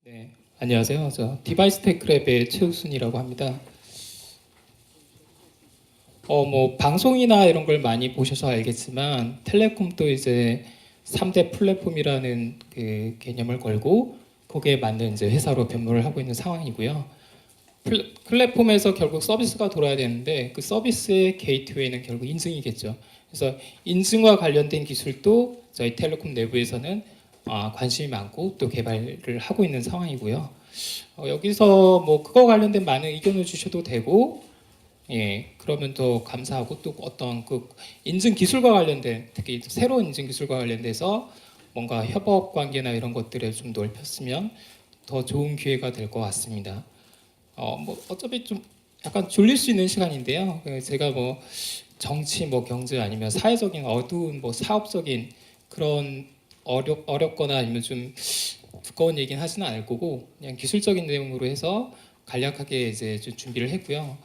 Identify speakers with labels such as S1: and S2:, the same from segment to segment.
S1: 네, 안녕하세요. 저 디바이스 테크랩의 최우순이라고 합니다. 뭐 방송이나 이런 걸 많이 보셔서 알겠지만 텔레콤도 이제 3대 플랫폼이라는 그 개념을 걸고 거기에 맞는 이제 회사로 변모를 하고 있는 상황이고요. 플랫폼에서 결국 서비스가 돌아야 되는데 그 서비스의 게이트웨이는 결국 인증이겠죠. 그래서 인증과 관련된 기술도 저희 텔레콤 내부에서는 관심이 많고 또 개발을 하고 있는 상황이고요. 여기서 뭐 그거 관련된 많은 의견을 주셔도 되고, 예, 그러면 더 감사하고 또 어떤 그 인증 기술과 관련된 특히 새로운 인증 기술과 관련돼서 뭔가 협업 관계나 이런 것들을 좀 넓혔으면 더 좋은 기회가 될 것 같습니다. 뭐 어차피 좀 약간 졸릴 수 있는 시간인데요. 제가 뭐 정치, 뭐 경제 아니면 사회적인 어두운 뭐 사업적인 그런 어렵거나 아니면 좀 두꺼운 얘기는 하지는 않을 거고 그냥 기술적인 내용으로 해서 간략하게 이제 좀 준비를 했고요.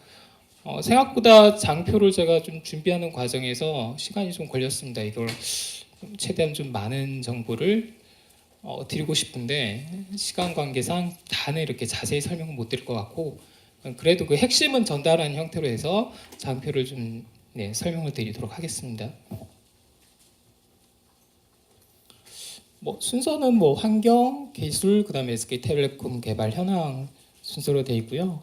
S1: 생각보다 장표를 제가 좀 준비하는 과정에서 시간이 좀 걸렸습니다. 이걸 최대한 좀 많은 정보를 드리고 싶은데 시간 관계상 다는 이렇게 자세히 설명은 못 드릴 것 같고 그래도 그 핵심은 전달하는 형태로 해서 장표를 좀 설명을 드리도록 하겠습니다. 뭐 순서는 뭐 환경, 기술, 그다음에 SK텔레콤 개발 현황 순서로 되어 있고요.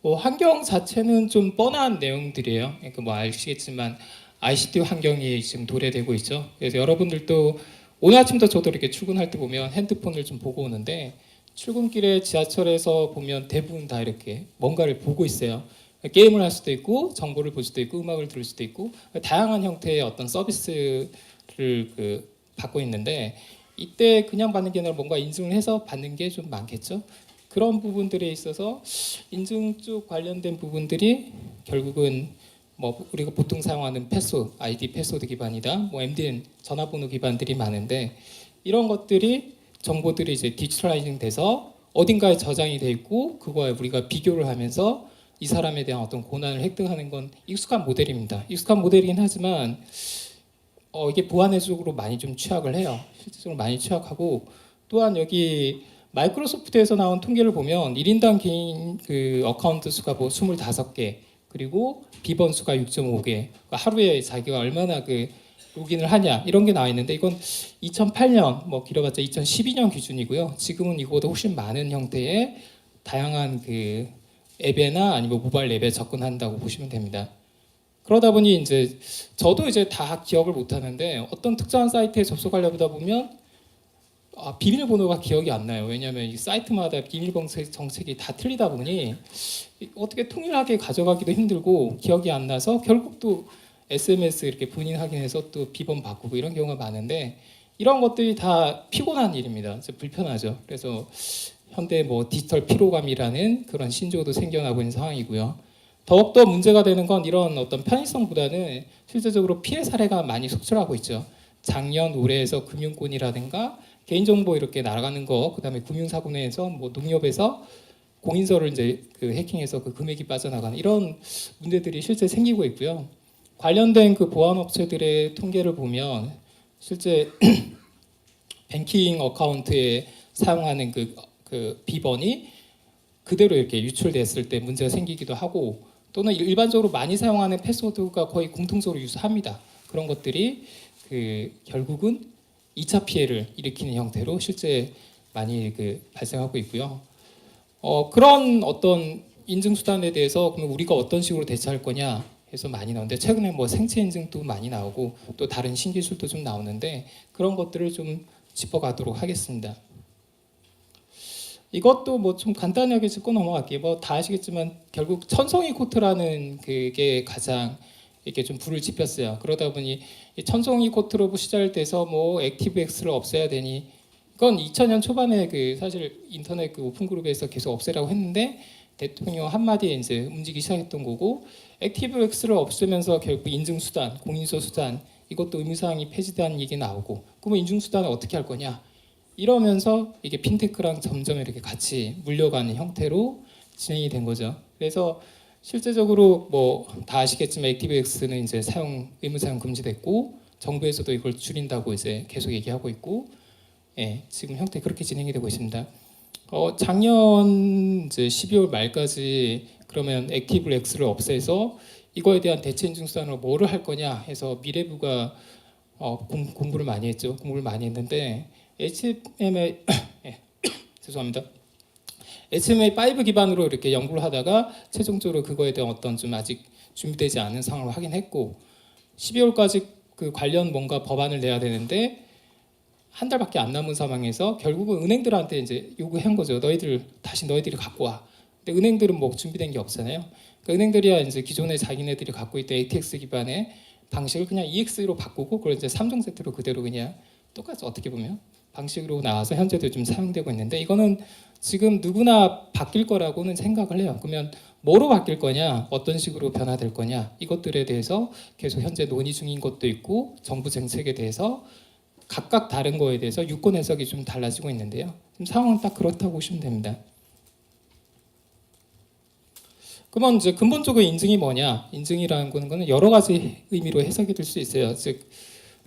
S1: 뭐 환경 자체는 좀 뻔한 내용들이에요. 그러니까 뭐 아시겠지만 ICT 환경이 지금 도래되고 있죠. 그래서 여러분들도 오늘 아침도 저도 이렇게 출근할 때 보면 핸드폰을 좀 보고 오는데 출근길에 지하철에서 보면 대부분 다 이렇게 뭔가를 보고 있어요. 게임을 할 수도 있고 정보를 볼 수도 있고 음악을 들을 수도 있고 다양한 형태의 어떤 서비스를 받고 있는데 이때 그냥 받는 게 아니라 뭔가 인증을 해서 받는 게 좀 많겠죠. 그런 부분들에 있어서 인증 쪽 관련된 부분들이 결국은 뭐 우리가 보통 사용하는 패스워드, 아이디 패스워드 기반이다, 뭐 MDN 전화번호 기반들이 많은데 이런 것들이 정보들이 이제 디지털라이징 돼서 어딘가에 저장이 돼 있고 그거에 우리가 비교를 하면서 이 사람에 대한 어떤 권한을 획득하는 건 익숙한 모델입니다. 익숙한 모델이긴 하지만 이게 보안의 쪽으로 많이 좀 취약을 해요. 실질적으로 많이 취약하고 또한 여기 마이크로소프트에서 나온 통계를 보면 1인당 개인 그 어카운트 수가 뭐 25개 그리고 비번 수가 6.5개 그러니까 하루에 자기가 얼마나 그 로그인을 하냐 이런 게 나와 있는데 이건 2008년 뭐 길어봤자 2012년 기준이고요. 지금은 이거보다 훨씬 많은 형태의 다양한 그 앱이나 아니면 모바일 앱에 접근한다고 보시면 됩니다. 그러다 보니 이제 저도 이제 다 기억을 못 하는데 어떤 특정한 사이트에 접속하려다 보면 비밀번호가 기억이 안 나요. 왜냐하면 이 사이트마다 비밀번호 정책이 다 틀리다 보니 어떻게 통일하게 가져가기도 힘들고 기억이 안 나서 결국 또 SMS 이렇게 본인 확인해서 또 비번 바꾸고 이런 경우가 많은데 이런 것들이 다 피곤한 일입니다. 불편하죠. 그래서 현대 뭐 디지털 피로감이라는 그런 신조어도 생겨나고 있는 상황이고요. 더욱더 문제가 되는 건 이런 어떤 편의성보다는 실제적으로 피해 사례가 많이 속출하고 있죠. 작년 올해에서 금융권이라든가 개인정보 이렇게 날아가는 거, 그다음에 금융사고 내에서 뭐 농협에서 공인서를 이제 그 해킹해서 그 금액이 빠져나가는 이런 문제들이 실제 생기고 있고요. 관련된 그 보안 업체들의 통계를 보면 실제 뱅킹 어카운트에 사용하는 그 비번이 그대로 이렇게 유출됐을 때 문제가 생기기도 하고 또는 일반적으로 많이 사용하는 패스워드가 거의 공통적으로 유사합니다. 그런 것들이 그 결국은 2차 피해를 일으키는 형태로 실제 많이 그 발생하고 있고요. 그런 어떤 인증 수단에 대해서 그럼 우리가 어떤 식으로 대처할 거냐 해서 많이 나오는데 최근에 뭐 생체 인증도 많이 나오고 또 다른 신기술도 좀 나오는데 그런 것들을 좀 짚어가도록 하겠습니다. 이것도 뭐 좀 간단하게 짚고 넘어갈게요. 뭐 다 아시겠지만 결국 천송이 코트라는 그게 가장 이렇게 좀 불을 지폈어요. 그러다 보니 이 천송이 코트로 시작돼서 뭐 액티브엑스를 없애야 되니 그건 2000년 초반에 그 사실 인터넷 그 오픈 그룹에서 계속 없애라고 했는데 대통령 한마디에 이제 움직이기 시작했던 거고 액티브엑스를 없애면서 결국 인증 수단, 공인서 수단 이것도 의무사항이 폐지된 얘기 나오고 그러면 인증 수단을 어떻게 할 거냐? 이러면서 이게 핀테크랑 점점 이렇게 같이 물려가는 형태로 진행이 된 거죠. 그래서 실제적으로 뭐 다 아시겠지만 액티브엑스는 이제 의무 사용 금지됐고 정부에서도 이걸 줄인다고 이제 계속 얘기하고 있고, 예, 지금 형태 그렇게 진행이 되고 있습니다. 작년 이제 12월 말까지 그러면 액티브 X를 없애서 이거에 대한 대체 인증 수단으로 뭐를 할 거냐 해서 미래부가 공부를 많이 했죠. 공부를 많이 했는데 HTML 죄송합니다. HTML5 기반으로 이렇게 연구를 하다가 최종적으로 그거에 대한 어떤 좀 아직 준비되지 않은 상황을 확인했고 12월까지 그 관련 뭔가 법안을 내야 되는데 한 달밖에 안 남은 상황에서 결국은 은행들한테 이제 요구한 거죠. 너희들이 갖고 와. 근데 은행들은 뭐 준비된 게 없잖아요. 그러니까 은행들이야 이제 기존에 자기네들이 갖고 있던 ATX 기반의 방식을 그냥 EX로 바꾸고 그걸 이제 3종 세트로 그대로 그냥 똑같이 어떻게 보면 방식으로 나와서 현재도 좀 사용되고 있는데 이거는 지금 누구나 바뀔 거라고는 생각을 해요. 그러면 뭐로 바뀔 거냐, 어떤 식으로 변화될 거냐 이것들에 대해서 계속 현재 논의 중인 것도 있고 정부 정책에 대해서 각각 다른 거에 대해서 유권 해석이 좀 달라지고 있는데요. 지금 상황은 딱 그렇다고 보시면 됩니다. 그러면 이제 근본적으로 인증이 뭐냐? 인증이라는 거는 여러 가지 의미로 해석이 될 수 있어요. 즉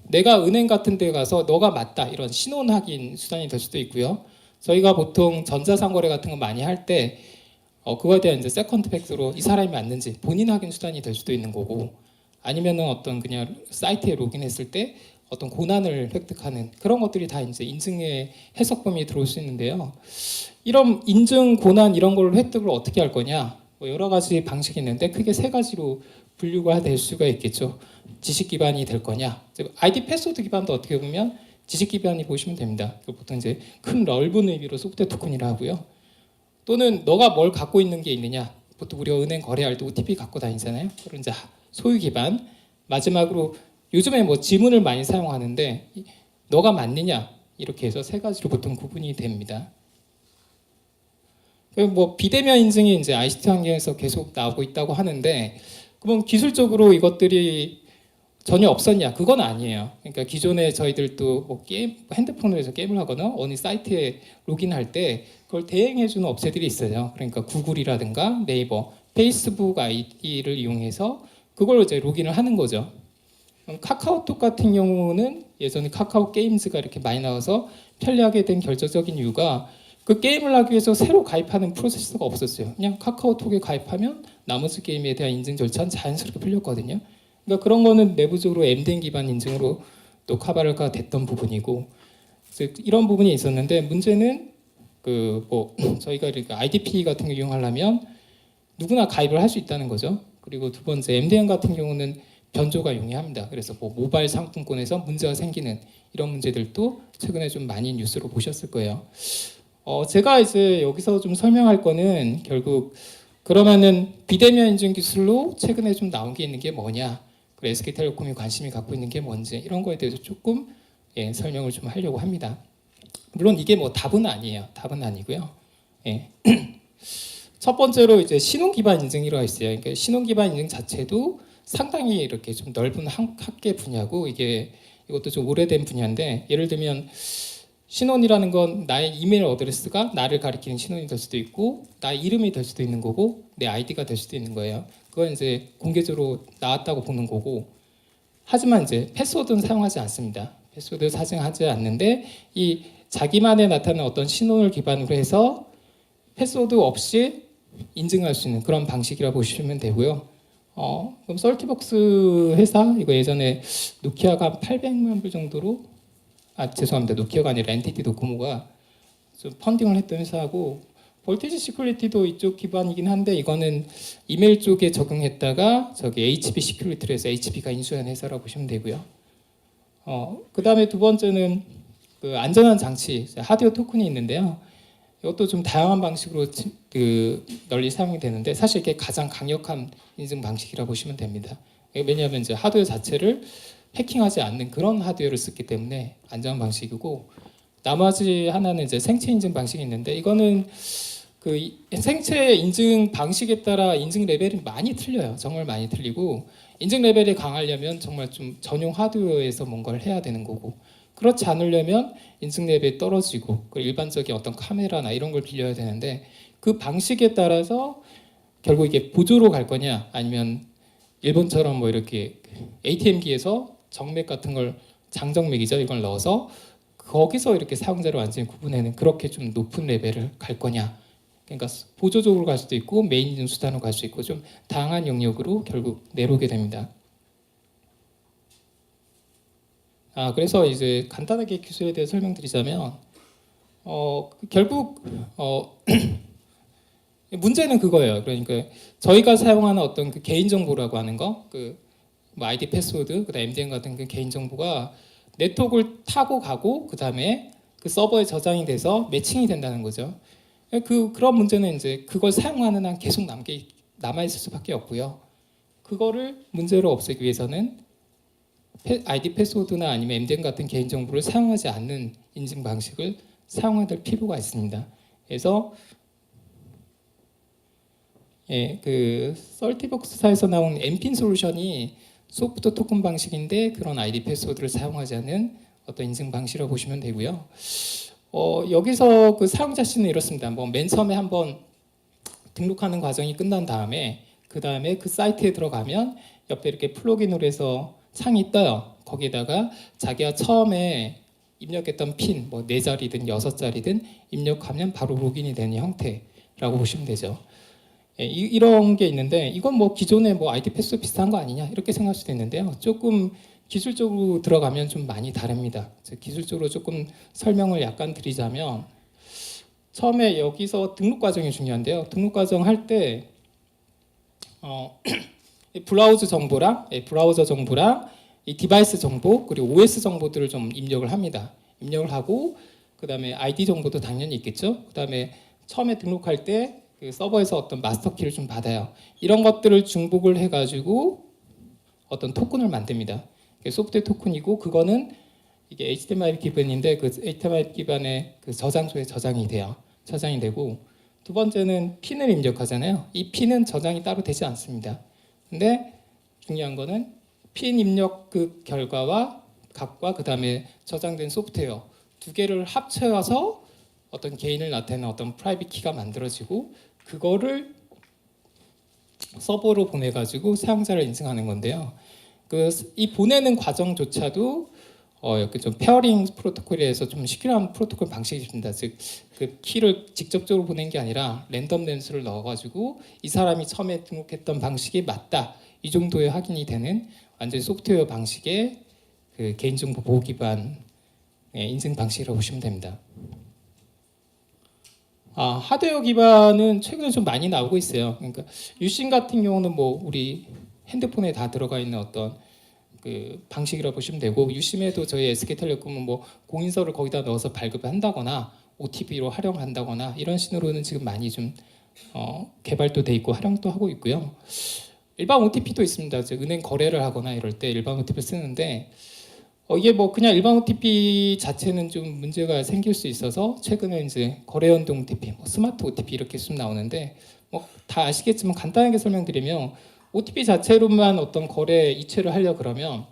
S1: 내가 은행 같은 데 가서 너가 맞다 이런 신원 확인 수단이 될 수도 있고요. 저희가 보통 전자상거래 같은 거 많이 할 때 그거에 대한 이제 세컨드 팩트로 이 사람이 맞는지 본인 확인 수단이 될 수도 있는 거고 아니면은 어떤 그냥 사이트에 로그인했을 때 어떤 고난을 획득하는 그런 것들이 다 이제 인증의 해석 범위에 들어올 수 있는데요. 이런 인증 고난 이런 걸 획득을 어떻게 할 거냐? 뭐 여러 가지 방식이 있는데 크게 세 가지로 분류가 될 수가 있겠죠. 지식 기반이 될 거냐? 아이디 패스워드 기반도 어떻게 보면 지식 기반이 보시면 됩니다. 보통 이제 큰 넓은 의미로 소프트웨어 토큰이라 하고요. 또는 너가 뭘 갖고 있는 게 있느냐? 보통 우리가 은행 거래할 때 OTP 갖고 다니잖아요. 그런 이제 소유 기반. 마지막으로 요즘에 뭐 지문을 많이 사용하는데 너가 맞느냐? 이렇게 해서 세 가지로 보통 구분이 됩니다. 뭐 비대면 인증이 이제 ICT 환경에서 계속 나오고 있다고 하는데 그럼 기술적으로 이것들이 전혀 없었냐? 그건 아니에요. 그러니까 기존에 저희들도 뭐 게임 핸드폰으로 해서 게임을 하거나 어느 사이트에 로그인할 때 그걸 대행해주는 업체들이 있어요. 그러니까 구글이라든가 네이버, 페이스북 아이디를 이용해서 그걸 이제 로그인을 하는 거죠. 카카오톡 같은 경우는 예전에 카카오 게임즈가 이렇게 많이 나와서 편리하게 된 결정적인 이유가 그 게임을 하기 위해서 새로 가입하는 프로세스가 없었어요. 그냥 카카오톡에 가입하면 나머지 게임에 대한 인증 절차는 자연스럽게 풀렸거든요. 그러니까 그런 거는 내부적으로 MDN 기반 인증으로 또 카바르가 됐던 부분이고 이런 부분이 있었는데 문제는 그 뭐 저희가 이렇게 IDP 같은 거 이용하려면 누구나 가입을 할 수 있다는 거죠. 그리고 두 번째 MDN 같은 경우는 변조가 용이합니다. 그래서 뭐 모바일 상품권에서 문제가 생기는 이런 문제들도 최근에 좀 많이 뉴스로 보셨을 거예요. 제가 이제 여기서 좀 설명할 거는 결국 그러면은 비대면 인증 기술로 최근에 좀 나온 게 있는 게 뭐냐, 그리고 SK텔레콤이 관심이 갖고 있는 게 뭔지 이런 거에 대해서 조금 설명을 좀 하려고 합니다. 물론 이게 뭐 답은 아니에요. 답은 아니고요. 예. 첫 번째로 이제 신원 기반 인증이라고 있어요. 그러니까 신원 기반 인증 자체도 상당히 이렇게 좀 넓은 학계 분야고 이것도 좀 오래된 분야인데 예를 들면 신원이라는 건 나의 이메일 어드레스가 나를 가리키는 신원이 될 수도 있고 나의 이름이 될 수도 있는 거고 내 아이디가 될 수도 있는 거예요. 그건 이제 공개적으로 나왔다고 보는 거고 하지만 이제 패스워드는 사용하지 않습니다. 패스워드 사용하지 않는데 이 자기만의 나타나는 어떤 신원을 기반으로 해서 패스워드 없이 인증할 수 있는 그런 방식이라고 보시면 되고요. 그럼 썰티벅스 회사 이거 예전에 노키아가 한 800만 불 정도로 죄송합니다. 노키아가 아니라 NTT 도코모가 좀 펀딩을 했던 회사하고 볼티지 시큐리티도 이쪽 기반이긴 한데 이거는 이메일 쪽에 적용했다가 저기 HP 시큐리티를 해서 HP가 인수한 회사라고 보시면 되고요. 그다음에 두 번째는 그 안전한 장치 하드웨어 토큰이 있는데요. 이것도 좀 다양한 방식으로 널리 사용이 되는데 사실 이게 가장 강력한 인증 방식이라고 보시면 됩니다. 왜냐하면 이제 하드웨어 자체를 해킹하지 않는 그런 하드웨어를 쓰기 때문에 안전한 방식이고 나머지 하나는 이제 생체 인증 방식이 있는데 이거는 그 생체 인증 방식에 따라 인증 레벨이 많이 틀려요. 정말 많이 틀리고 인증 레벨이 강하려면 정말 좀 전용 하드웨어에서 뭔가를 해야 되는 거고 그렇지 않으려면 인증 레벨이 떨어지고 일반적인 어떤 카메라나 이런 걸 빌려야 되는데 그 방식에 따라서 결국 이게 보조로 갈 거냐 아니면 일본처럼 뭐 이렇게 ATM기에서 정맥 같은 걸 장정맥이죠 이걸 넣어서 거기서 이렇게 사용자를 완전히 구분해는 그렇게 좀 높은 레벨을 갈 거냐. 그러니까 보조적으로 갈 수도 있고 메인 인증 수단으로 갈 수 있고 좀 다양한 영역으로 결국 내려오게 됩니다. 그래서 이제 간단하게 기술에 대해 설명드리자면 결국 문제는 그거예요. 그러니까 저희가 사용하는 어떤 그 개인 정보라고 하는 거, 뭐 아이디 패스워드, 그다음 MDM 같은 그 개인 정보가 네트워크를 타고 가고 그다음에 그 서버에 저장이 돼서 매칭이 된다는 거죠. 그런 문제는 이제 그걸 사용하는 한 계속 남아 있을 수밖에 없고요. 그거를 문제로 없애기 위해서는 아이디 패스워드나 아니면 MDM 같은 개인 정보를 사용하지 않는 인증 방식을 사용해야 될 필요가 있습니다. 그래서 그 썰티벅스사에서 나온 엠핀 솔루션이 소프트 토큰 방식인데 그런 아이디 패스워드를 사용하지 않는 어떤 인증 방식이라고 보시면 되고요. 여기서 그 사용자 씨는 이렇습니다. 뭐 맨 처음에 한번 등록하는 과정이 끝난 다음에 그 다음에 그 사이트에 들어가면 옆에 이렇게 플러그인으로 해서 창이 떠요. 거기에다가 자기가 처음에 입력했던 핀, 뭐 4자리든 6자리든 입력하면 바로 로그인이 되는 형태라고 보시면 되죠. 이런 게 있는데 이건 뭐 기존의 뭐 아이디 패스워드 비슷한 거 아니냐 이렇게 생각할 수도 있는데요. 조금 기술적으로 들어가면 좀 많이 다릅니다. 기술적으로 조금 설명을 약간 드리자면 처음에 여기서 등록 과정이 중요한데요. 등록 과정 할 때 브라우저 정보랑 이 디바이스 정보 그리고 OS 정보들을 좀 입력을 합니다. 입력을 하고 그다음에 아이디 정보도 당연히 있겠죠. 그다음에 처음에 등록할 때 그 서버에서 어떤 마스터 키를 좀 받아요. 이런 것들을 중복을 해가지고 어떤 토큰을 만듭니다. 소프트웨어 토큰이고 그거는 이게 HTML 기반인데 그 HTML 기반의 그 저장소에 저장이 돼요. 저장이 되고 두 번째는 핀을 입력하잖아요. 이 핀은 저장이 따로 되지 않습니다. 근데 중요한 거는 핀 입력 그 결과와 값과 그 다음에 저장된 소프트웨어 두 개를 합쳐서 어떤 개인을 나타내는 어떤 프라이빗 키가 만들어지고 그거를 서버로 보내가지고 사용자를 인증하는 건데요. 이 보내는 과정조차도 이렇게 좀 페어링 프로토콜에서 좀 시큐어한 프로토콜 방식입니다. 즉 그 키를 직접적으로 보낸 게 아니라 랜덤 램수를 넣어가지고 이 사람이 처음에 등록했던 방식이 맞다 이 정도의 확인이 되는 완전 소프트웨어 방식의 그 개인정보 보호 기반 인증 방식이라고 보시면 됩니다. 하드웨어 기반은 최근에 좀 많이 나오고 있어요. 그러니까 유심 같은 경우는 뭐 우리 핸드폰에 다 들어가 있는 어떤 그 방식이라고 보시면 되고 유심에도 저희 SK텔레콤은 뭐 공인서를 거기다 넣어서 발급을 한다거나 OTP로 활용한다거나 이런 식으로는 지금 많이 좀 개발도 돼 있고 활용도 하고 있고요. 일반 OTP도 있습니다. 즉 은행 거래를 하거나 이럴 때 일반 OTP를 쓰는데 이게 뭐 그냥 일반 OTP 자체는 좀 문제가 생길 수 있어서 최근에 이제 거래 연동 OTP, 뭐 스마트 OTP 이렇게 좀 나오는데 뭐 다 아시겠지만 간단하게 설명드리면 OTP 자체로만 어떤 거래 이체를 하려 그러면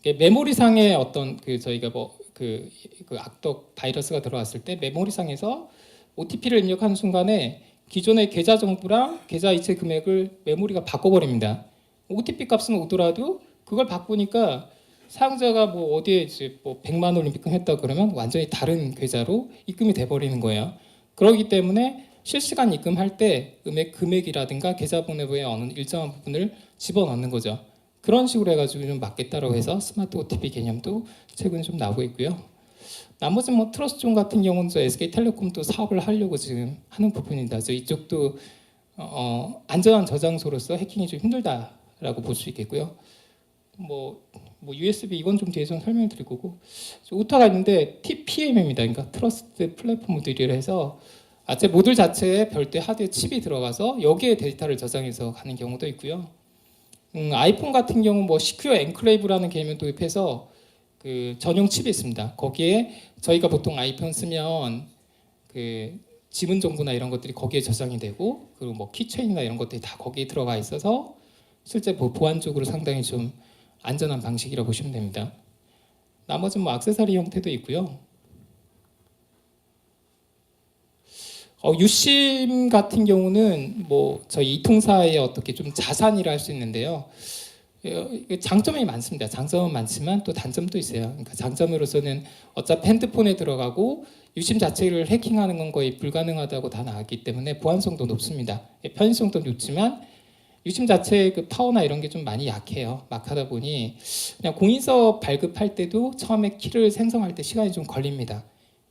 S1: 메모리상에 어떤 그 저희가 뭐 그 악덕 바이러스가 들어왔을 때 메모리상에서 OTP를 입력하는 순간에 기존의 계좌 정보랑 계좌 이체 금액을 메모리가 바꿔버립니다. OTP 값은 오더라도 그걸 바꾸니까 사용자가 뭐 어디에 이제 뭐 100만 원 입금했다 그러면 완전히 다른 계좌로 입금이 돼버리는 거예요. 그렇기 때문에 실시간 입금할 때 금액이라든가 계좌번호의 어느 일정한 부분을 집어넣는 거죠. 그런 식으로 해가지고 좀 맞겠다라고 해서 스마트 OTP 개념도 최근 좀 나오고 있고요. 나머지 뭐 트러스트존 같은 경우는 저 SK텔레콤도 사업을 하려고 지금 하는 부분입니다. 그래서 이쪽도 안전한 저장소로서 해킹이 좀 힘들다라고 볼 수 있겠고요. 뭐 USB 이건 좀 뒤에 좀 설명드릴 거고 우타가 있는데 TPM입니다. 그러니까 트러스트 플랫폼 모듈이라 해서 제 모듈 자체에 별도의 하드웨어 칩이 들어가서 여기에 데이터를 저장해서 가는 경우도 있고요. 아이폰 같은 경우 뭐 시큐어 엔클레이브라는 개념을 도입해서 그 전용 칩이 있습니다. 거기에 저희가 보통 아이폰 쓰면 그 지문 정보나 이런 것들이 거기에 저장이 되고 그리고 뭐 키체인이나 이런 것들이 다 거기에 들어가 있어서 실제 보안적으로 상당히 좀 안전한 방식이라고 보시면 됩니다. 나머지는 뭐 액세서리 형태도 있고요. 유심 같은 경우는 뭐 저희 이 통사의 어떻게 좀 자산이라 할 수 있는데요. 장점이 많습니다. 장점은 많지만 또 단점도 있어요. 그러니까 장점으로서는 어차피 핸드폰에 들어가고 유심 자체를 해킹하는 건 거의 불가능하다고 다 나왔기 때문에 보안성도 높습니다. 편의성도 높지만 유심 자체의 그 파워나 이런 게 좀 많이 약해요. 막 하다 보니 그냥 공인서 발급할 때도 처음에 키를 생성할 때 시간이 좀 걸립니다.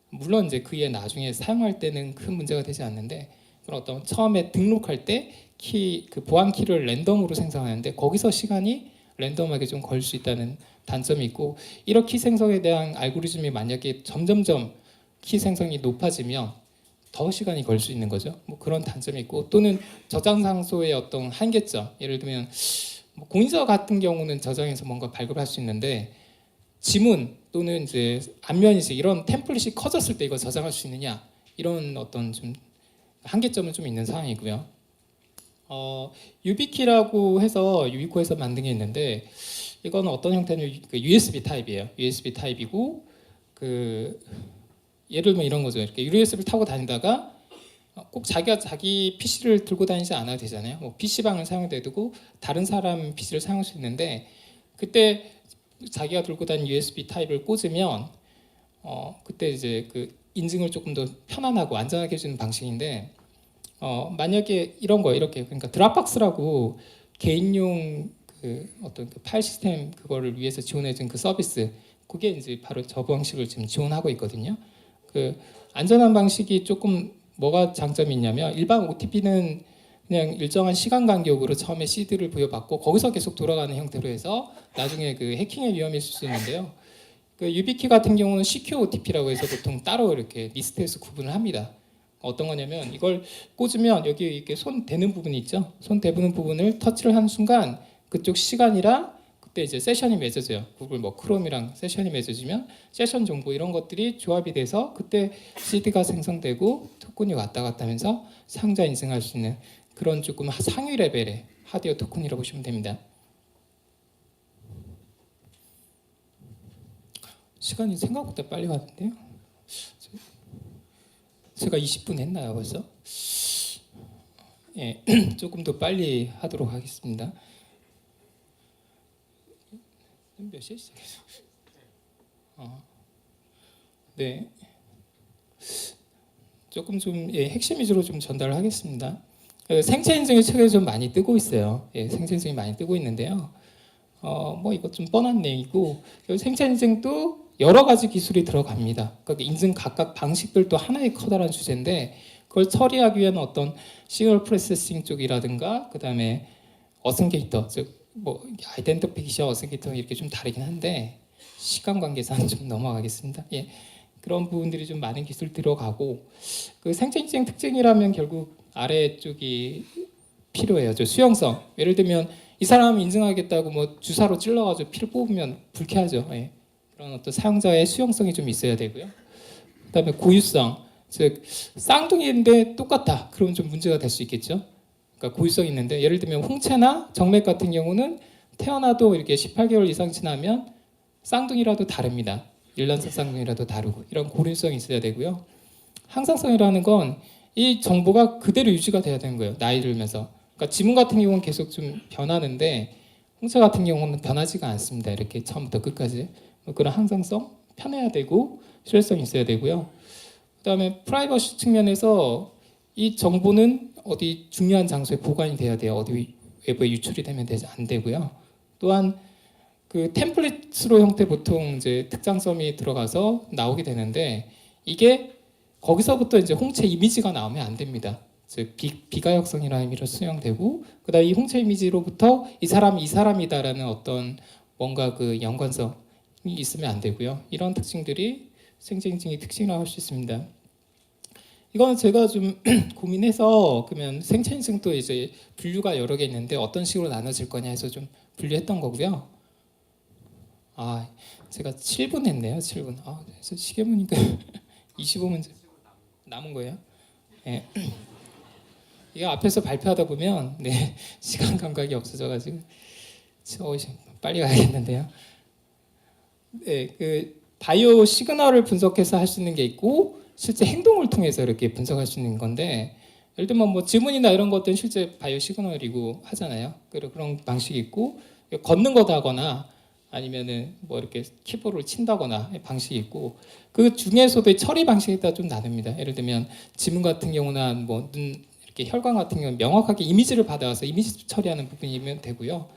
S1: 물론 이제 그게 나중에 사용할 때는 큰 문제가 되지 않는데 그런 어떤 처음에 등록할 때 그 보안 키를 랜덤으로 생성하는데 거기서 시간이 랜덤하게 좀 걸 수 있다는 단점이 있고, 이런 키 생성에 대한 알고리즘이 만약에 점점점 키 생성이 높아지면 더 시간이 걸 수 있는 거죠. 뭐 그런 단점이 있고, 또는 저장 장소의 어떤 한계점, 예를 들면 뭐 공인서 같은 경우는 저장해서 뭔가 발급할 수 있는데 지문 또는 이제 안면인식 이런 템플릿이 커졌을 때 이거 저장할 수 있느냐, 이런 어떤 좀 한계점은 좀 있는 상황이고요. 유비키라고 해서 유비코에서 만든 게 있는데 이거는 어떤 형태는 그 USB 타입이에요. USB 타입이고 그 예를 들면 이런 거죠. 이렇게 USB를 타고 다니다가 꼭 자기가 자기 PC를 들고 다니지 않아도 되잖아요. 뭐 PC방을 사용해도 되고 다른 사람 PC를 사용할 수 있는데 그때 자기가 들고 다니는 USB 타입을 꽂으면 그때 이제 그 인증을 조금 더 편안하고 안전하게 해주는 방식인데 만약에 이런 거 이렇게 그러니까 드랍박스라고 개인용 그 어떤 그 파일 시스템 그거를 위해서 지원해준 그 서비스, 그게 이제 바로 저 방식을 지금 지원하고 있거든요. 그 안전한 방식이 조금 뭐가 장점이 있냐면 일반 OTP는 그냥 일정한 시간 간격으로 처음에 CD를 부여받고 거기서 계속 돌아가는 형태로 해서 나중에 그 해킹의 위험이 있을 수 있는데요. 그 유비키 같은 경우는 CQ OTP라고 해서 보통 따로 이렇게 리스트에서 구분을 합니다. 어떤 거냐면 이걸 꽂으면 여기 이렇게 손 대는 부분이 있죠. 손 대는 부분을 터치를 하는 순간 그쪽 시간이랑 그때 이제 세션이 맺어져요. 구글 뭐 크롬이랑 세션이 맺어지면 세션 정보 이런 것들이 조합이 돼서 그때 CD가 생성되고 토큰이 왔다 갔다 하면서 상자 인증할 수 있는 그런 조금 상위 레벨의 하드웨어 토큰이라고 보시면 됩니다. 시간이 생각보다 빨리 가는데요. 제가 20분 했나요 벌써? 예, 조금 더 빨리 하도록 하겠습니다. 몇 시에 시작했어? 네, 조금 좀 핵심 위주로 좀 전달을 하겠습니다. 생체 인증이 최근에 좀 많이 뜨고 있어요. 생체 인증이 많이 뜨고 있는데요. 뭐 이것 좀 뻔한 내용이고 생체 인증도 여러 가지 기술이 들어갑니다. 그러니까 인증 각각 방식들도 하나의 커다란 주제인데 그걸 처리하기 위한 어떤 시그널 프로세싱 쪽이라든가 그 다음에 어센케이터, 즉 뭐 아이덴티피케이션, 어센케이터 이렇게 좀 다르긴 한데 시간 관계상 좀 넘어가겠습니다. 예, 그런 부분들이 좀 많은 기술 들어가고 그 생체 인증 특징이라면 결국 아래쪽이 필요해요. 저 수용성. 예를 들면 이 사람 인증하겠다고 뭐 주사로 찔러가지고 피를 뽑으면 불쾌하죠. 예. 그런 어떤 사용자의 수용성이 좀 있어야 되고요. 그다음에 고유성, 즉 쌍둥이인데 똑같다. 그러면 좀 문제가 될 수 있겠죠. 그러니까 고유성이 있는데 예를 들면 홍채나 정맥 같은 경우는 태어나도 이렇게 18개월 이상 지나면 쌍둥이라도 다릅니다. 일란성 쌍둥이라도 다르고 이런 고유성이 있어야 되고요. 항상성이라는 건 이 정보가 그대로 유지가 돼야 되는 거예요. 나이 들면서. 그러니까 지문 같은 경우는 계속 좀 변하는데 홍채 같은 경우는 변하지가 않습니다. 이렇게 처음부터 끝까지. 그런 항상성, 편해야 되고 실효성이 있어야 되고요. 그다음에 프라이버시 측면에서 이 정보는 어디 중요한 장소에 보관이 돼야 돼요. 어디 외부에 유출이 되면 안 되고요. 또한 그 템플릿으로 형태 보통 이제 특장점이 들어가서 나오게 되는데 이게 거기서부터 이제 홍채 이미지가 나오면 안 됩니다. 즉 비가역성이라는 의미로 수용되고 그다음 이 홍채 이미지로부터 이 사람이 이 사람이다라는 어떤 뭔가 그 연관성이 있으면 안 되고요. 이런 특징들이 생체 인증의 특징이라고 할 수 있습니다. 이건 제가 좀 고민해서 그러면 생체 인증도 이제 분류가 여러 개 있는데 어떤 식으로 나눠질 거냐 해서 좀 분류했던 거고요. 제가 7분 했네요. 7분. 그래서 시계 보니까 25분 남은 거예요. 네. 이거 앞에서 발표하다 보면 시간 감각이 없어져가지고 빨리 가야겠는데요. 네, 그 바이오 시그널을 분석해서 할 수 있는 게 있고 실제 행동을 통해서 이렇게 분석할 수 있는 건데 예를 들면 뭐 지문이나 이런 것들은 실제 바이오 시그널이고 하잖아요. 그런 방식이 있고 걷는 거다거나 아니면은 뭐 이렇게 키보드를 친다거나 방식이 있고 그 중에서도 처리 방식에 따라 좀 나뉩니다. 예를 들면 지문 같은 경우나 뭐 눈 이렇게 혈관 같은 경우는 명확하게 이미지를 받아와서 이미지 처리하는 부분이면 되고요.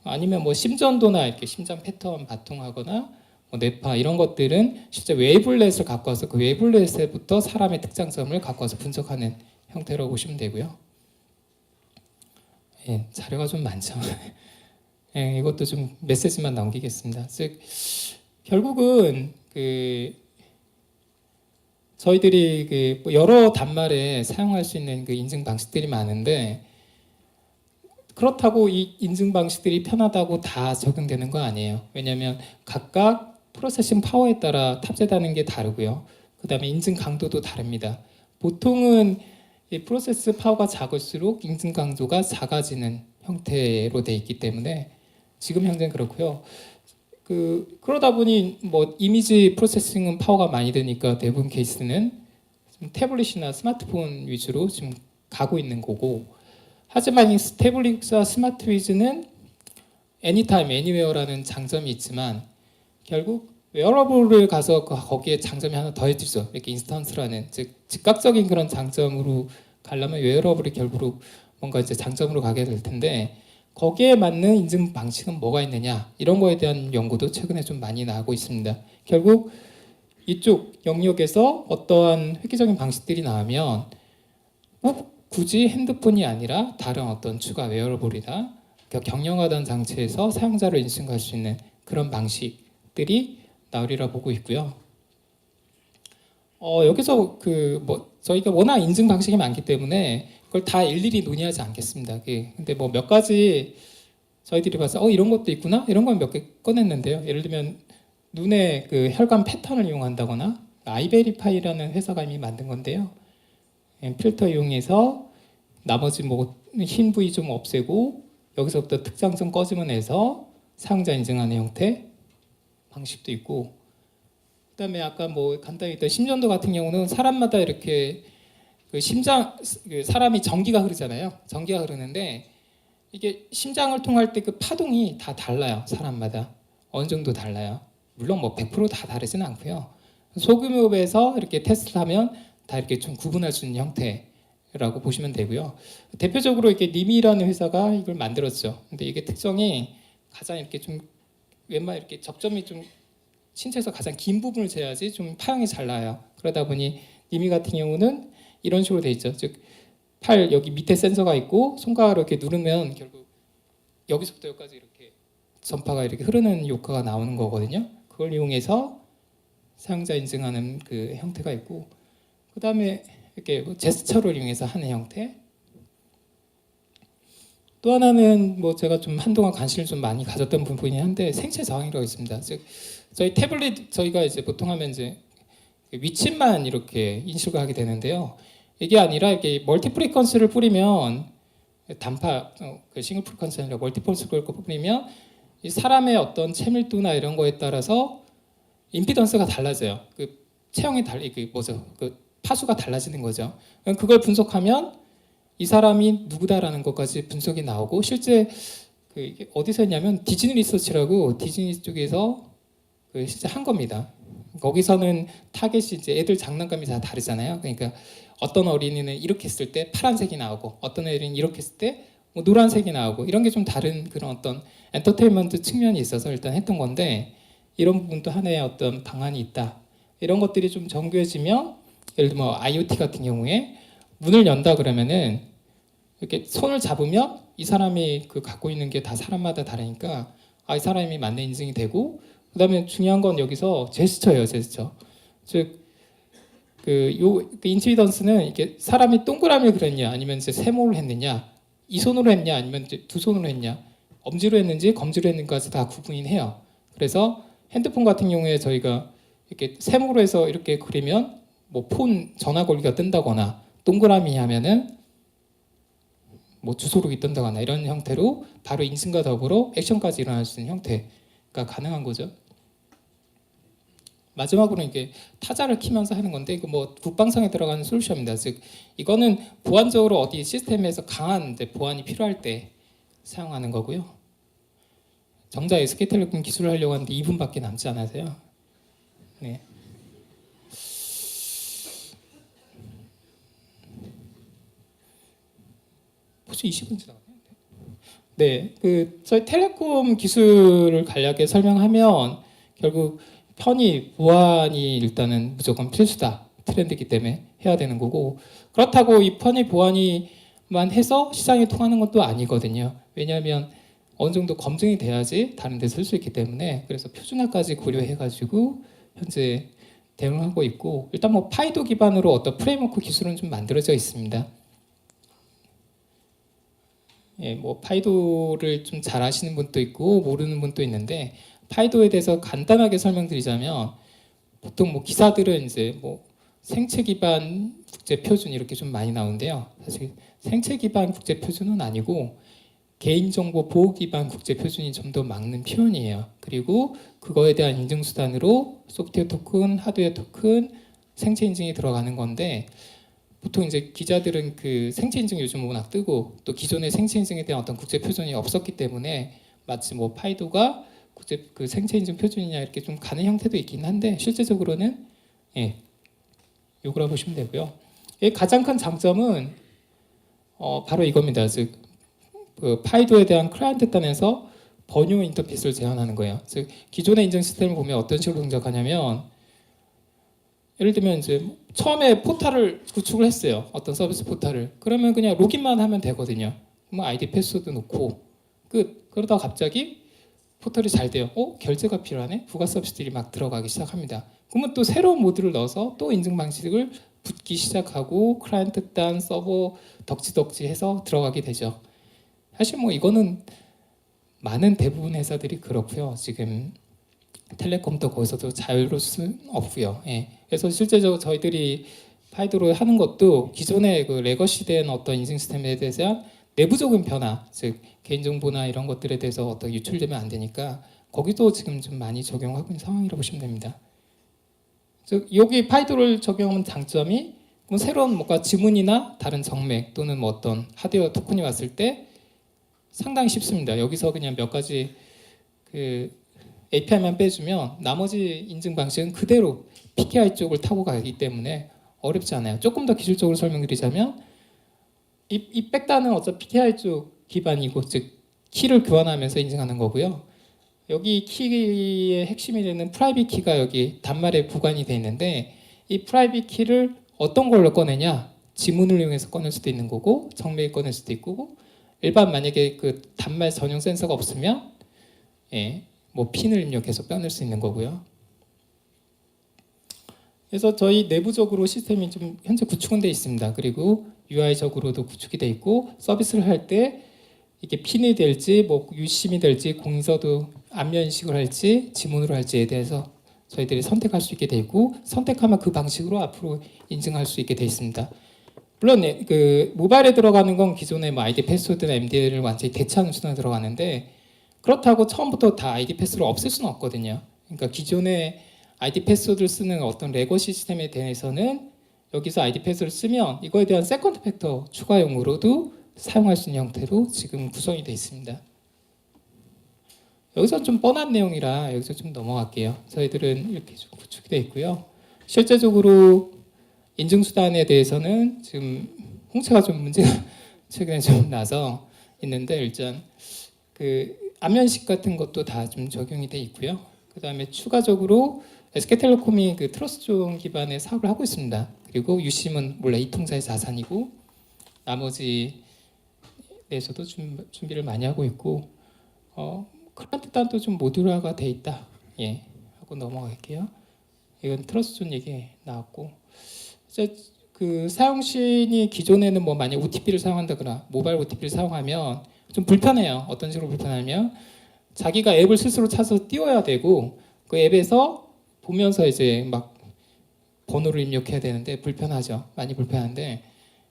S1: 아니면 뭐 심전도나 이렇게 심장 패턴 바통하거나 뭐 뇌파 이런 것들은 실제 웨이블렛을 갖고 와서 그 웨이블렛에부터 사람의 특장점을 갖고 와서 분석하는 형태라고 보시면 되고요. 예, 자료가 좀 많죠. 예, 이것도 좀 메시지만 남기겠습니다. 즉 결국은 저희들이 여러 단말에 사용할 수 있는 그 인증 방식들이 많은데 그렇다고 이 인증 방식들이 편하다고 다 적용되는 거 아니에요. 왜냐하면 각각 프로세싱 파워에 따라 탑재되는 게 다르고요. 그 다음에 인증 강도도 다릅니다. 보통은 이 프로세스 파워가 작을수록 인증 강도가 작아지는 형태로 돼 있기 때문에 지금 현재는 그렇고요. 그러다 보니 뭐 이미지 프로세싱은 파워가 많이 드니까 대부분 케이스는 태블릿이나 스마트폰 위주로 지금 가고 있는 거고, 하지만 이 태블릿과 스마트 위즈는 애니타임, 애니웨어라는 장점이 있지만 결국 웨어러블을 가서 거기에 장점이 하나 더해지죠. 이렇게 인스턴스라는 즉 즉각적인 그런 장점으로 가려면 웨어러블이 결국 뭔가 이제 장점으로 가게 될 텐데 거기에 맞는 인증 방식은 뭐가 있느냐 이런 거에 대한 연구도 최근에 좀 많이 나오고 있습니다. 결국 이쪽 영역에서 어떠한 획기적인 방식들이 나오면 꼭 굳이 핸드폰이 아니라 다른 어떤 추가 웨어러블이나 경량화된 장치에서 사용자를 인증할 수 있는 그런 방식들이 나오리라 보고 있고요. 여기서 저희가 워낙 인증 방식이 많기 때문에 그걸 다 일일이 논의하지 않겠습니다. 근데 뭐 몇 가지 저희들이 봐서 이런 것도 있구나 이런 건 몇 개 꺼냈는데요. 예를 들면 눈의 그 혈관 패턴을 이용한다거나 아이베리파이라는 회사가 이미 만든 건데요. 필터 이용해서 나머지 뭐 흰 부위 좀 없애고 여기서부터 특장점 꺼지면 해서 사용자 인증하는 형태 방식도 있고, 그다음에 아까 뭐 간단히 했던 심전도 같은 경우는 사람마다 이렇게 사람이 전기가 흐르잖아요. 전기가 흐르는데 이게 심장을 통할 때 그 파동이 다 달라요. 사람마다 어느 정도 달라요. 물론 뭐 100%다 다르지는 않고요. 소규모에서 이렇게 테스트를 하면 다 이렇게 좀 구분할 수 있는 형태라고 보시면 되고요. 대표적으로 이렇게 니미라는 회사가 이걸 만들었죠. 근데 이게 특성이 가장 이렇게 좀 웬만 이렇게 접점이 좀 신체에서 가장 긴 부분을 재야지 좀 파형이 잘 나요. 그러다 보니 니미 같은 경우는 이런 식으로 돼 있죠. 즉 팔 여기 밑에 센서가 있고 손가락으로 이렇게 누르면 결국 여기서부터 여기까지 이렇게 전파가 이렇게 흐르는 효과가 나오는 거거든요. 그걸 이용해서 사용자 인증하는 그 형태가 있고, 그 다음에 이렇게 제스처를 이용해서 하는 형태. 또 하나는 뭐 제가 좀 한동안 관심을 좀 많이 가졌던 부분이긴 한데 생체 저항이라고 있습니다. 즉 저희 태블릿 저희가 이제 보통 하면 이제 위치만 이렇게 인식을 하게 되는데요. 이게 아니라 이렇게 멀티 프리퀀스를 뿌리면 단파 그 싱글 프리퀀스 아니라 멀티 프리퀀스를 뿌리면 이 사람의 어떤 체밀도나 이런 거에 따라서 임피던스가 달라져요. 그 체형이 그 파수가 달라지는 거죠. 그걸 분석하면 이 사람이 누구다라는 것까지 분석이 나오고, 실제 이게 어디서 했냐면 디즈니 리서치라고 디즈니 쪽에서 실제 한 겁니다. 거기서는 타겟이 이제 애들 장난감이 다 다르잖아요. 그러니까 어떤 어린이는 이렇게 했을 때 파란색이 나오고 어떤 애들은 이렇게 했을 때 뭐 노란색이 나오고 이런 게 좀 다른 그런 어떤 엔터테인먼트 측면이 있어서 일단 했던 건데, 이런 부분도 하나의 어떤 방안이 있다. 이런 것들이 좀 정교해지면 예를 들면 뭐 IoT 같은 경우에 문을 연다 그러면은 이렇게 손을 잡으면 이 사람이 갖고 있는 게 다 사람마다 다르니까 이 사람이 맞는 인증이 되고, 그다음에 중요한 건 여기서 제스처예요, 제스처. 즉 인치던스는 이게 사람이 동그라미 그렸냐 아니면 이제 세모를 했느냐, 이 손으로 했냐 아니면 이제 두 손으로 했냐, 엄지로 했는지 검지로 했는지까지 다 구분이 해요. 그래서 핸드폰 같은 경우에 저희가 이렇게 세모로 해서 이렇게 그리면 뭐 폰 전화 걸기가 뜬다거나, 동그라미 하면은 뭐 주소록이 뜬다거나 이런 형태로 바로 인증과 더불어 액션까지 일어날 수 있는 형태가 가능한 거죠. 마지막으로 이게 타자를 키면서 하는 건데, 이거 뭐 국방성에 들어가는 솔루션입니다. 즉 이거는 보안적으로 어디 시스템에서 강한 보안이 필요할 때 사용하는 거고요. 정작 SK텔레콤 기술을 하려고 하는데 2분밖에 남지 않아서요. 네. 벌써 20분 지나갔네요. 네, 저희 텔레콤 기술을 간략하게 설명하면 결국 편의, 보안이 일단은 무조건 필수다. 트렌드이기 때문에 해야 되는 거고, 그렇다고 이 편의, 보안이만 해서 시장에 통하는 것도 아니거든요. 왜냐하면 어느 정도 검증이 돼야지 다른 데 쓸 수 있기 때문에, 그래서 표준화까지 고려해가지고 현재 대응하고 있고, 일단 뭐 파이도 기반으로 어떤 프레임워크 기술은 좀 만들어져 있습니다. 예, 뭐 파이도를 좀 잘 아시는 분도 있고 모르는 분도 있는데, 파이도에 대해서 간단하게 설명드리자면, 보통 뭐 기사들은 이제 뭐 생체 기반 국제 표준 이렇게 좀 많이 나오는데요. 사실 생체 기반 국제 표준은 아니고 개인정보 보호 기반 국제 표준이 좀 더 맞는 표현이에요. 그리고 그거에 대한 인증 수단으로 소프트웨어 토큰, 하드웨어 토큰, 생체 인증이 들어가는 건데, 보통 이제 기자들은 그 생체 인증 요즘 워낙 뜨고, 또 기존의 생체 인증에 대한 어떤 국제 표준이 없었기 때문에 마치 뭐 파이도가 국제 그 생체 인증 표준이냐 이렇게 좀 가는 형태도 있긴 한데, 실제적으로는 예, 요거라 보시면 되고요. 가장 큰 장점은 바로 이겁니다. 즉 그 파이도에 대한 클라이언트 단에서 번요 인터페이스를 제한하는 거예요. 즉 기존의 인증 시스템을 보면 어떤 식으로 동작하냐면, 예를 들면 이제 처음에 포탈을 구축을 했어요. 어떤 서비스 포탈을. 그러면 그냥 로gin만 하면 되거든요. 뭐 아이디 패스워드 넣고 끝. 그러다가 갑자기 포털이 잘 돼요. 결제가 필요하네. 부가 서비스들이 막 들어가기 시작합니다. 그러면 또 새로운 모드를 넣어서 또 인증 방식을 붙기 시작하고, 클라이언트 단 서버 덕지덕지 해서 들어가게 되죠. 사실 뭐 이거는 많은 대부분 회사들이 그렇고요. 지금 텔레콤도 거기서도 자유로울 수는 없고요. 예. 그래서 실제적으로 저희들이 파이도로 하는 것도 기존의 그 레거시된 어떤 인증 시스템에 대해서 내부적인 변화, 즉 개인정보나 이런 것들에 대해서 어떤 유출되면 안 되니까 거기도 지금 좀 많이 적용하고 있는 상황이라고 보시면 됩니다. 즉 여기 파이도를 적용하면 장점이 뭐 새로운 뭔가 지문이나 다른 정맥 또는 뭐 어떤 하드웨어 토큰이 왔을 때 상당히 쉽습니다. 여기서 그냥 몇 가지 그 API만 빼주면 나머지 인증 방식은 그대로 PKI 쪽을 타고 가기 때문에 어렵지 않아요. 조금 더 기술적으로 설명드리자면, 이 백단은 어차피 PKI 쪽 기반이고, 즉 키를 교환하면서 인증하는 거고요. 여기 키의 핵심이 되는 프라이빗 키가 여기 단말에 보관이 되어 있는데, 이 프라이빗 키를 어떤 걸로 꺼내냐? 지문을 이용해서 꺼낼 수도 있는 거고, 정맥 꺼낼 수도 있고, 일반 만약에 그 단말 전용 센서가 없으면 뭐 핀을 입력해서 빼낼 수 있는 거고요. 그래서 저희 내부적으로 시스템이 좀 현재 구축은 돼 있습니다. 그리고 UI적으로도 구축이 돼 있고, 서비스를 할 때 이게 핀이 될지 뭐 유심이 될지 공서도 안면 인식을 할지 지문으로 할지에 대해서 저희들이 선택할 수 있게 돼 있고, 선택하면 그 방식으로 앞으로 인증할 수 있게 돼 있습니다. 물론 그 모바일에 들어가는 건 기존의 뭐 아이디 패스워드나 MD를 완전히 대체하는 수단에 들어가는데, 그렇다고 처음부터 다 아이디 패스를 없앨 수는 없거든요. 그러니까 기존의 아이디 패스워드를 쓰는 어떤 레거시 시스템에 대해서는 여기서 아이디 패스를 쓰면 이거에 대한 세컨드 팩터 추가용으로도 사용할 수 있는 형태로 지금 구성이 되어 있습니다. 여기서 좀 뻔한 내용이라 여기서 좀 넘어갈게요. 저희들은 이렇게 좀 구축이 되어 있고요. 실제적으로 인증수단에 대해서는 지금 홍채가 좀 문제가 최근에 좀 나서 있는데, 일단 그 안면식 같은 것도 다 좀 적용이 돼 있고요. 그 다음에 추가적으로 SK텔레콤이 그 트러스트존 기반의 사업을 하고 있습니다. 그리고 유심은 원래 이 통사의 자산이고, 나머지 에서도 준비를 많이 하고 있고, 클라이언트 단도 좀 모듈화가 돼 있다. 예, 하고 넘어갈게요. 이건 트러스트존 얘기 나왔고, 이제 그 사용신이 기존에는 뭐 만약 OTP를 사용한다거나 모바일 OTP를 사용하면 좀 불편해요. 어떤 식으로 불편하면, 자기가 앱을 스스로 찾아서 띄워야 되고, 그 앱에서 보면서 이제 막 번호를 입력해야 되는데 불편하죠. 많이 불편한데,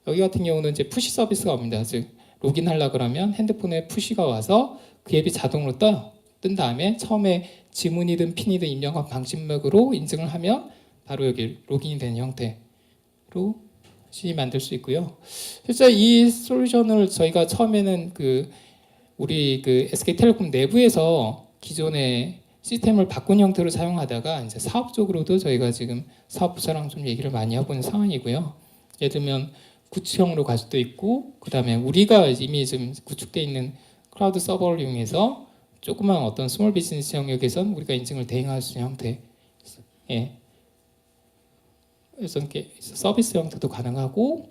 S1: 여기 같은 경우는 이제 푸시 서비스가 옵니다. 즉 로그인하려 그러면 핸드폰에 푸시가 와서 그 앱이 자동으로 뜬 다음에 처음에 지문이든 핀이든 입력한 방식맥으로 인증을 하면 바로 여기 로그인이 되는 형태로 만들 수 있고요. 실제 이 솔루션을 저희가 처음에는 우리 SK텔레콤 내부에서 기존의 시스템을 바꾼 형태로 사용하다가 이제 사업적으로도 저희가 지금 사업부서랑 좀 얘기를 많이 하고 있는 상황이고요. 예를 들면 구축형으로 갈 수도 있고, 그다음에 우리가 이미 좀 구축돼 있는 클라우드 서버를 이용해서 조그만 어떤 스몰 비즈니스 영역에선 우리가 인증을 대행할 수 있는 형태, 예, 그래서 이렇게 서비스 형태도 가능하고,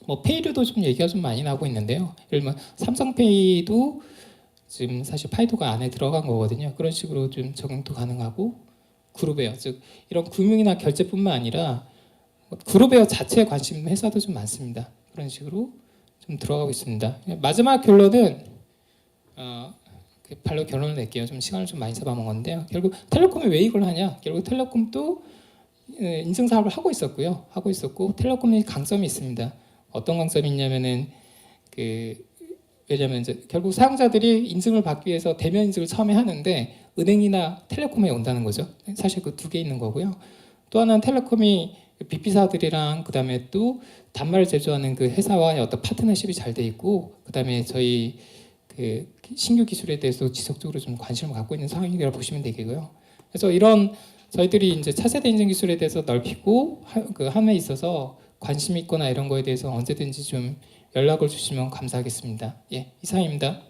S1: 뭐 페이류도 좀 얘기가 좀 많이 나고 있는데요. 예를 들면 삼성페이도 지금 사실 파이도가 안에 들어간 거거든요. 그런 식으로 좀 적용도 가능하고, 그룹웨어, 즉 이런 금융이나 결제뿐만 아니라 그룹웨어 자체에 관심 있는 회사도 좀 많습니다. 그런 식으로 좀 들어가고 있습니다. 마지막 결론은 발로 결론을 낼게요. 좀 시간을 좀 많이 잡아먹었는데요. 결국 텔레콤이 왜 이걸 하냐? 결국 텔레콤도 인증 사업을 하고 있었고요. 하고 있었고 텔레콤이 강점이 있습니다. 어떤 강점이 있냐면은 왜냐면 이제 결국 사용자들이 인증을 받기 위해서 대면 인증을 처음에 하는데 은행이나 텔레콤에 온다는 거죠. 사실 그 두 개 있는 거고요. 또 하나는 텔레콤이 BP사들이랑 그다음에 또 단말을 제조하는 그 회사와의 어떤 파트너십이 잘 돼 있고, 그다음에 저희 그 신규 기술에 대해서 지속적으로 좀 관심을 갖고 있는 상황이라고 보시면 되겠고요. 그래서 이런 저희들이 이제 차세대 인증 기술에 대해서 넓히고 그 함에 있어서 관심 있거나 이런 거에 대해서 언제든지 좀 연락을 주시면 감사하겠습니다. 예, 이상입니다.